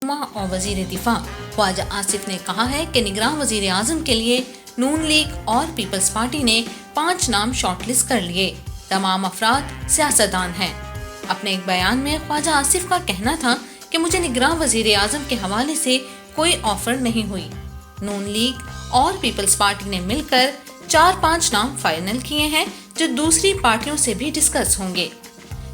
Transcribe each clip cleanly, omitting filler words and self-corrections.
رہنما اور وزیر دفاع خواجہ آصف نے کہا ہے کہ نگراں وزیر اعظم کے لیے نون لیگ اور پیپلز پارٹی نے 5 نام شارٹ لسٹ کر لیے۔ تمام افراد سیاستدان ہیں۔ اپنے ایک بیان میں خواجہ آصف کا کہنا تھا کہ مجھے نگراں وزیر اعظم کے حوالے سے کوئی آفر نہیں ہوئی۔ نون لیگ اور پیپلز پارٹی نے مل کر 4-5 نام فائنل کیے ہیں جو دوسری پارٹیوں سے بھی ڈسکس ہوں گے۔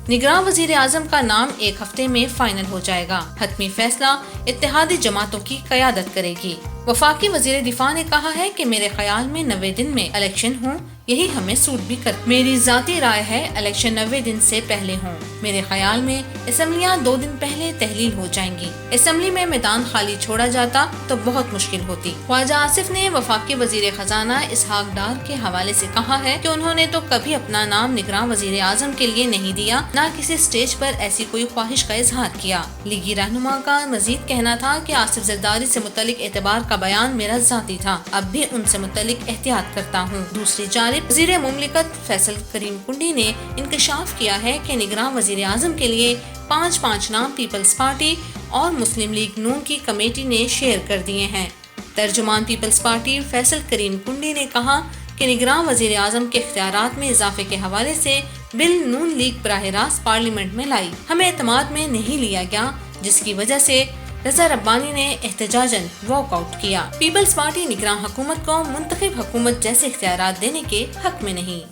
نگراں وزیر اعظم کا نام 1 ہفتے میں فائنل ہو جائے گا۔ حتمی فیصلہ اتحادی جماعتوں کی قیادت کرے گی۔ وفاقی وزیر دفاع نے کہا ہے کہ میرے خیال میں 90 دن میں الیکشن ہوں، یہی ہمیں سوٹ بھی کرتا۔ میری ذاتی رائے ہے الیکشن 90 دن سے پہلے ہوں۔ میرے خیال میں اسمبلیاں 2 دن پہلے تحلیل ہو جائیں گی۔ اسمبلی میں میدان خالی چھوڑا جاتا تو بہت مشکل ہوتی۔ خواجہ آصف نے وفاقی وزیر خزانہ اسحاق ڈار کے حوالے سے کہا ہے کہ انہوں نے تو کبھی اپنا نام نگراں وزیر اعظم کے لیے نہیں دیا، نہ کسی سٹیج پر ایسی کوئی خواہش کا اظہار کیا۔ لیگی رہنما کا مزید کہنا تھا کہ آصف زرداری سے متعلق اعتبار کا بیان میرا ذاتی تھا، اب بھی ان سے متعلق احتیاط کرتا ہوں۔ دوسری جانب وزیر مملکت فیصل کریم کنڈی نے انکشاف کیا ہے کہ نگراں وزیر اعظم کے لیے 5 نام پیپلز پارٹی اور مسلم لیگ نون کی کمیٹی نے شیئر کر دیے ہیں۔ ترجمان پیپلز پارٹی فیصل کریم کنڈی نے کہا کہ نگراں وزیر اعظم کے اختیارات میں اضافے کے حوالے سے بل نون لیگ براہ راست پارلیمنٹ میں لائی، ہمیں اعتماد میں نہیں لیا گیا، جس کی وجہ سے رضا ربانی نے احتجاجاً واک آؤٹ کیا۔ پیپلز پارٹی نگراں حکومت کو منتخب حکومت جیسے اختیارات دینے کے حق میں نہیں۔